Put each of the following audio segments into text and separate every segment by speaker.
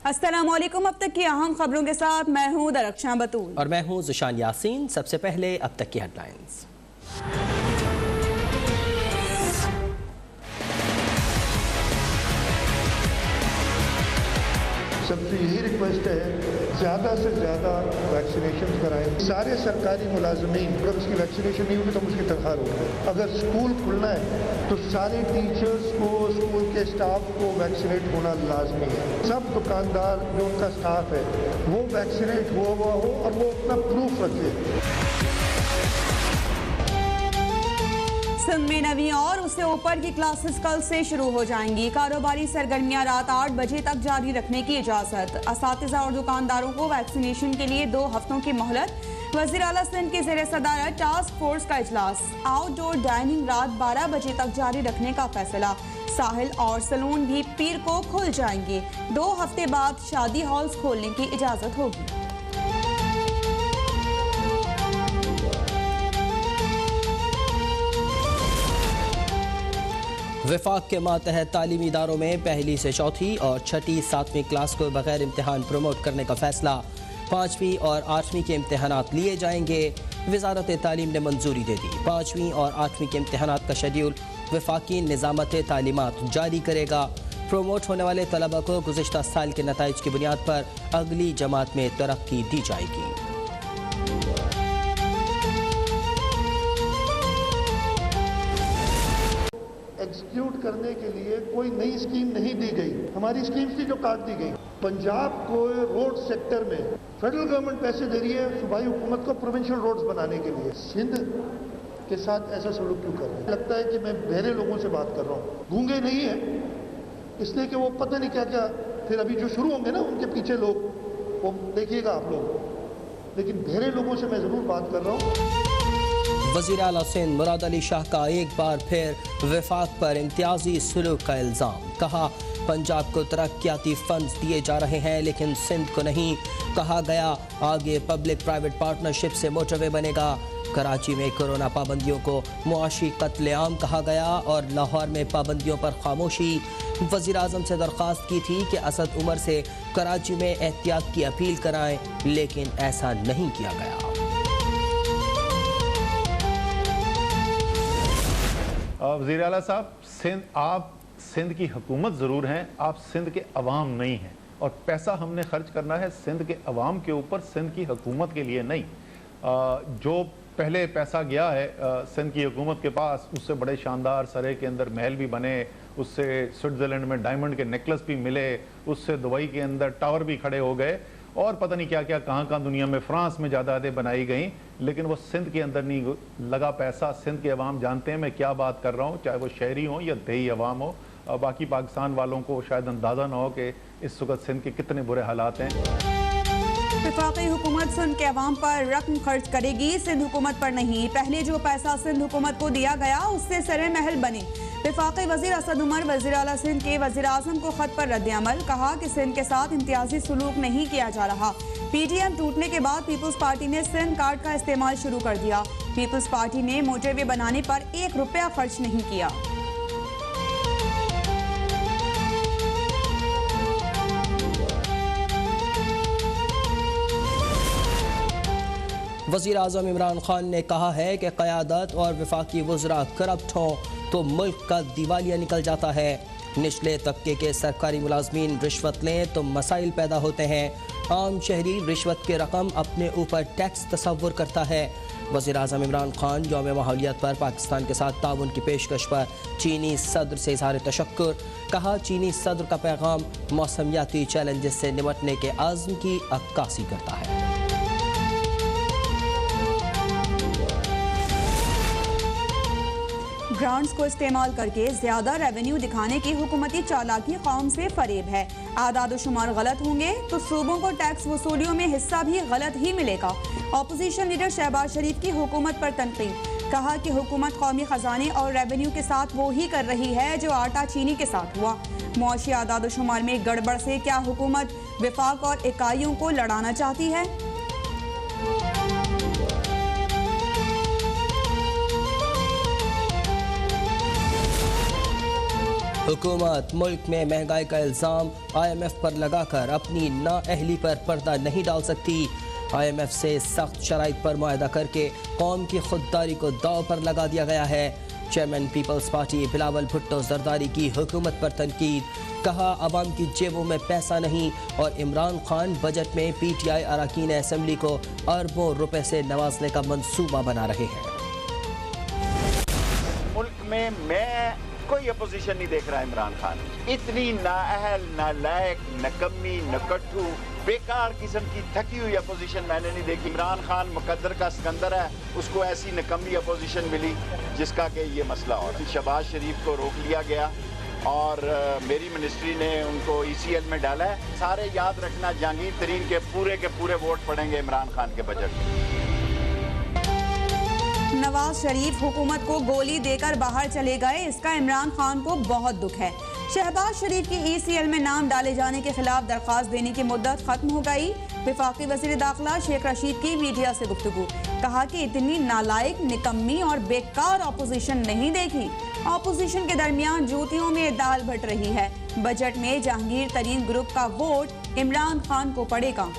Speaker 1: अस्सलामुअलैकुम। अब तक की अहम खबरों के साथ मैं हूं दरख्शां बतूल
Speaker 2: और मैं हूं ज़ुशान यासीन। सबसे पहले अब तक की हेडलाइंस।
Speaker 3: सबसे यही रिक्वेस्ट है, ज़्यादा से ज़्यादा वैक्सीनेशन कराएं। सारे सरकारी मुलाजमीन, अगर उसकी वैक्सीनेशन नहीं होगी तो उसकी तनख्वाह रोक। अगर स्कूल खुलना है तो सारे टीचर्स को, स्कूल के स्टाफ को वैक्सीनेट होना लाजमी है। सब दुकानदार जो उनका स्टाफ है वो वैक्सीनेट हुआ हो और वो अपना प्रूफ रखे।
Speaker 1: सिंध में 9वीं और उससे ऊपर की क्लासेस कल से शुरू हो जाएंगी। कारोबारी सरगर्मियां रात 8 बजे तक जारी रखने की इजाजत। असातिज़ा और दुकानदारों को वैक्सीनेशन के लिए 2 हफ्तों की मोहलत। वज़ीर आला सिंध के ज़ेर सदारत टास्क फोर्स का इजलास। आउटडोर डाइनिंग रात 12 बजे तक जारी रखने का फैसला। साहिल और सैलून भी पीर को खुल जाएंगे। 2 हफ्ते बाद शादी हॉल्स खोलने की इजाजत होगी।
Speaker 2: वफाक के मातहत तालीमी इदारों में पहली से चौथी और छठी 7वीं क्लास को बगैर इम्तहान प्रमोट करने का फैसला। 5वीं और 8वीं के इम्तहानात लिए जाएंगे। वजारत तालीम ने मंजूरी दे दी। 5वीं और 8वीं के इम्तहानात का शेड्यूल वफाकी निज़ामत तालीमात जारी करेगा। प्रमोट होने वाले तलबा को गुज़िश्ता साल के नताइज की बुनियाद पर अगली जमात में तरक्की दी जाएगी।
Speaker 3: एग्जीक्यूट करने के लिए कोई नई स्कीम नहीं दी गई। हमारी स्कीम्स थी जो काट दी गई। पंजाब को रोड सेक्टर में फेडरल गवर्नमेंट पैसे दे रही है सूबाई हुकूमत को प्रोविंशियल रोड्स बनाने के लिए। सिंध के साथ ऐसा सलूक क्यों कर रहे हैं? लगता है कि मैं बहरे लोगों से बात कर रहा हूँ। गूंगे नहीं है इसलिए कि वो पता नहीं क्या क्या, फिर अभी जो शुरू होंगे ना उनके पीछे लोग, वो देखिएगा आप लोग। लेकिन बहरे लोगों से मैं ज़रूर बात कर रहा हूँ।
Speaker 2: वज़ीर आला सिंध मुराद अली शाह का एक बार फिर वफाक पर इम्तियाजी सलूक का इल्ज़ाम। कहा, पंजाब को तरक्याती फंड्स दिए जा रहे हैं लेकिन सिंध को नहीं। कहा गया आगे पब्लिक प्राइवेट पार्टनरशिप से मोटरवे बनेगा। कराची में कोरोना पाबंदियों को मुआशी कत्लेआम कहा गया और लाहौर में पाबंदियों पर खामोशी। वज़ीर आज़म से दरख्वास्त की थी कि असद उमर से कराची में एहतियात की अपील कराएं, लेकिन ऐसा नहीं किया गया।
Speaker 4: वज़ीर आला साहब, आप सिंध की हुकूमत ज़रूर हैं, आप सिंध के अवाम नहीं हैं। और पैसा हमने खर्च करना है सिंध के अवाम के ऊपर, सिंध की हुकूमत के लिए नहीं। जो पहले पैसा गया है सिंध की हुकूमत के पास, उससे बड़े शानदार सरे के अंदर महल भी बने, उससे स्विट्ज़रलैंड में डायमंड के नेकलेस भी मिले, उससे दुबई के अंदर टावर भी खड़े हो गए और पता नहीं क्या क्या कहाँ दुनिया में, फ्रांस में जायदादें बनाई गई। लेकिन वो सिंध के अंदर नहीं लगा पैसा। सिंध के अवाम जानते हैं मैं क्या बात कर रहा हूँ, चाहे वो शहरी हो या देही अवाम हो। बाकी पाकिस्तान वालों को शायद अंदाज़ा ना हो कि इस वक्त सिंध के कितने बुरे हालात हैं।
Speaker 1: वफाकी हुकूमत सिंध के अवाम पर रकम खर्च करेगी, सिंध हुकूमत पर नहीं। पहले जो पैसा सिंध हुकूमत को दिया गया उससे सरे महल बने। वफाकी वज़ीर असद उमर वज़ीर आला सिंध के वज़ीर आज़म को खत पर रद्द-ए-अमल। कहा कि सिंध के साथ इम्तियाजी सलूक नहीं किया जा रहा। PTM टूटने के बाद पीपल्स पार्टी ने सिंध कार्ड का इस्तेमाल शुरू कर दिया। पीपल्स पार्टी ने मोटरवे बनाने पर 1 रुपया खर्च नहीं किया।
Speaker 2: वज़ीर आज़म इमरान खान ने कहा है कि क़यादत और वफाकी वज़रा करप्ट हों तो मुल्क का दिवालिया निकल जाता है। निचले तबके के सरकारी मुलाजमीन रिश्वत लें तो मसाइल पैदा होते हैं। आम शहरी रिश्वत के रकम अपने ऊपर टैक्स तसव्वुर करता है। वज़ीर आज़म इमरान खान यौम माहौलियत पर पाकिस्तान के साथ ताउन की पेशकश पर चीनी सदर से इज़हार तशक्कुर। कहा, चीनी सदर का पैगाम मौसमियाती चैलेंजेस से निपटने के आज़्म की अक्कासी करता है।
Speaker 1: ग्रांट्स को इस्तेमाल करके ज्यादा रेवेन्यू दिखाने की हुकूमती चालाकी कौम से फरेब है। आदाद शुमार गलत होंगे तो सूबों को टैक्स वसूलियों में हिस्सा भी गलत ही मिलेगा। अपोजिशन लीडर शहबाज शरीफ की हुकूमत पर तनकीद। कहा कि हुकूमत कौमी खजाने और रेवेन्यू के साथ वो ही कर रही है जो आटा चीनी के साथ हुआ। मुआशी आदाद शुमार में गड़बड़ से क्या हुकूमत विफाक और इकाइयों को लड़ाना चाहती है?
Speaker 2: हुकूमत मुल्क में महंगाई का इल्ज़ाम IMF पर लगाकर अपनी नाअहली पर पर्दा नहीं डाल सकती। IMF से सख्त शराइत पर मुआहदा करके कौम की खुददारी को दाव पर लगा दिया गया है। चेयरमैन पीपल्स पार्टी बिलावल भुट्टो जरदारी की हुकूमत पर तनकीद, कहा अवाम की जेबों में पैसा नहीं और इमरान खान बजट में PTI अरकान असम्बली को अरबों रुपए से नवाजने का मंसूबा बना रहे हैं।
Speaker 5: मुल्क में मैं कोई अपोजिशन नहीं देख रहा इमरान खान। इतनी नाअहल, नालायक, नकम्मी, नकट्ठू, बेकार किस्म की थकी हुई अपोजिशन मैंने नहीं देखी। इमरान खान मुकद्दर का सिकंदर है, उसको ऐसी नकम्मी अपोजिशन मिली जिसका कि ये मसला और शहबाज शरीफ को रोक लिया गया और मेरी मिनिस्ट्री ने उनको ECL में डाला है। सारे याद रखना, जहांगीर तरीन के पूरे वोट पड़ेंगे इमरान खान के बजट में।
Speaker 1: नवाज शरीफ हुकूमत को गोली देकर बाहर चले गए, इसका इमरान खान को बहुत दुख है। शहबाज शरीफ की ECL में नाम डाले जाने के खिलाफ दरख्वास्त देने की मुद्दत खत्म हो गई। वफाकी वज़ीर दाखिला शेख रशीद की मीडिया से गुफ्तगू, कहा कि इतनी नालायक, निकम्मी और बेकार अपोजिशन नहीं देखी। अपोजिशन के दरमियान जूतियों में दाल बट रही है। बजट में जहांगीर तरीन ग्रुप का वोट इमरान खान को पड़ेगा।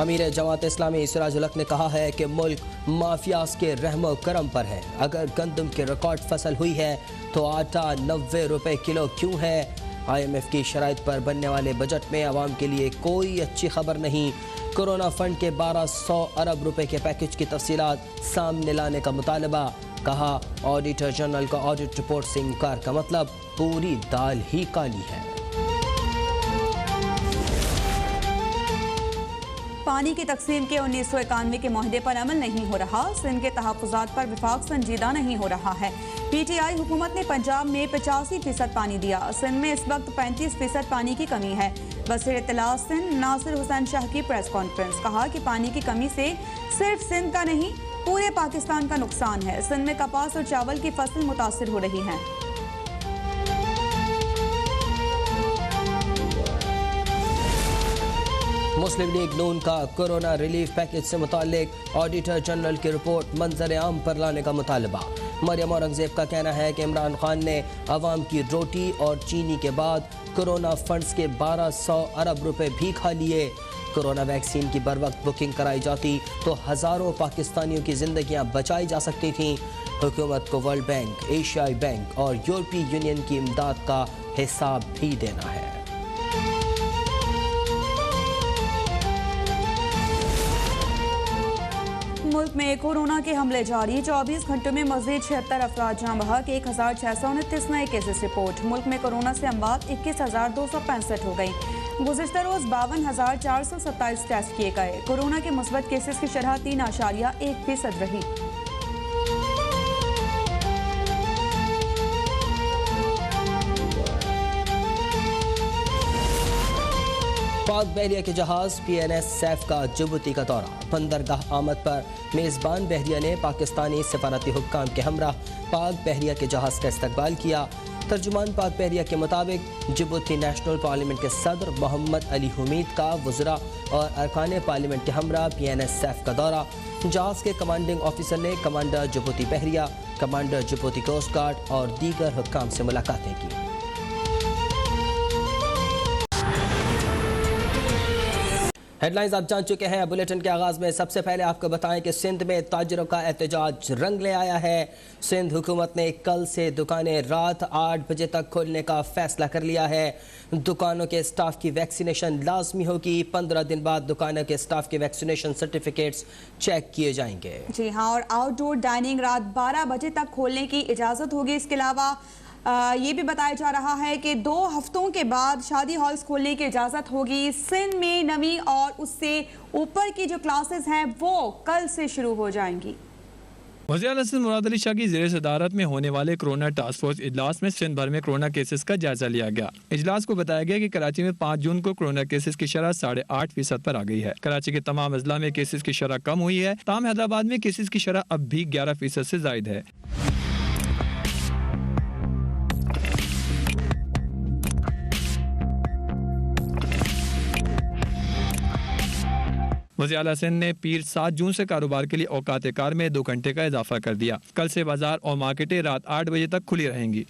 Speaker 2: अमीर जमात इस्लामी सिराजुल हक ने कहा है कि मुल्क माफियाज के रहमो करम पर है। अगर गंदम की रिकॉर्ड फसल हुई है तो आटा 90 रुपए किलो क्यों है? IMF की शराइत पर बनने वाले बजट में आवाम के लिए कोई अच्छी खबर नहीं। कोरोना फंड के 1200 अरब रुपए के पैकेज की तफसीलात सामने लाने का मुतालबा, कहा ऑडिटर जनरल का ऑडिट रिपोर्ट से इनकार का मतलब पूरी दाल ही काली है।
Speaker 1: पानी की तकसीम के 1991 के मुआहदे पर अमल नहीं हो रहा। सिंध के तहफ़्फ़ुज़ात पर विफाक संजीदा नहीं हो रहा है। PTI हुकूमत ने पंजाब में 85% पानी दिया। सिंध में इस वक्त 35% पानी की कमी है। वज़ीर इत्तलात सिंध नासिर हुसैन शाह की प्रेस कॉन्फ्रेंस, कहा कि पानी की कमी से सिर्फ सिंध का नहीं पूरे पाकिस्तान का नुकसान है। सिंध में कपास और चावल की फसल मुतासिर हो रही है।
Speaker 2: मुस्लिम लीग नून का कोरोना रिलीफ पैकेज से मुतालिक ऑडिटर जनरल की रिपोर्ट मंजर आम पर लाने का मुतालबा। मरियम औरंगजेब का कहना है कि इमरान खान ने अवाम की रोटी और चीनी के बाद कोरोना फंड्स के 1200 अरब रुपए भी खा लिए। कोरोना वैक्सीन की बर वक्त बुकिंग कराई जाती तो हज़ारों पाकिस्तानियों की जिंदगियां बचाई जा सकती थीं। हुकूमत को वर्ल्ड बैंक, एशियाई बैंक और यूरोपीय यूनियन की इमदाद का हिसाब भी देना है।
Speaker 1: मुल्क में कोरोना के हमले जारी, 24 घंटों में मजीद 76 अफराद जाँ बहक, 1629 नए केसेस रिपोर्ट। मुल्क में कोरोना से अमवात 21,265 हो गई। गुज़िश्ता रोज 52,427 टेस्ट किए गए। कोरोना के मुस्बत केसेस की शरह 3.1% रही।
Speaker 2: पाक बहरिया के जहाज PNS सैफ का जिबूती का दौरा। बंदरगाह आमद पर मेज़बान बहरिया ने पाकिस्तानी सफारती हुक्काम के हमराह पाक बहरिया के जहाज का इस्तकबाल किया। तर्जुमान पाक बहरिया के मुताबिक जिबूती नेशनल पार्लियामेंट के सदर मोहम्मद अली हमीद का वज़रा और अरकान पार्लियामेंट के हमराह PNS सैफ का दौरा। जहाज के कमांडिंग ऑफिसर ने कमांडर जिबूती बहरिया, कमांडर जिबूती कोस्ट गार्ड और दीगर हुक्काम से मुलाकातें की। हेडलाइंस आप जान चुके हैं। बुलेटिन के आगाज में सबसे पहले आपको बताएं कि सिंध में ताजरों का एहतजाज रंग ले आया है। सिंध हुकूमत ने कल से दुकानें रात 8 बजे तक खोलने का फैसला कर लिया है। दुकानों के स्टाफ की वैक्सीनेशन लाजमी होगी। 15 दिन बाद दुकानों के स्टाफ के वैक्सीनेशन सर्टिफिकेट्स चेक किए जाएंगे।
Speaker 1: जी हाँ, और आउटडोर डाइनिंग रात 12 बजे तक खोलने की इजाज़त होगी। इसके अलावा ये भी बताया जा रहा है कि 2 हफ्तों के बाद शादी हॉल्स खोलने की इजाज़त होगी। सिंध में 9वीं और उससे ऊपर की जो क्लासेस हैं वो कल से शुरू हो जाएंगी।
Speaker 6: वज़ीर सिंध मुराद अली शाह की ज़ेर सदारत में होने वाले कोरोना टास्क फोर्स इजलास में सिंध भर में कोरोना केसेस का जायजा लिया गया। इजलास को बताया गया कि कराची में 5 जून को कोरोना केसेस की शरह 8.5% पर आ गई है। कराची के तमाम अजला में केसेस की शरह कम हुई है। ताहम हैदराबाद में केसेस की शरह अब भी 11% से जायद है। वज़ीर आला सिंध ने पीर 7 जून से कारोबार के लिए औकात कार में 2 घंटे का इजाफा कर दिया। कल से बाजार और मार्केटें रात 8 बजे तक खुली रहेंगी।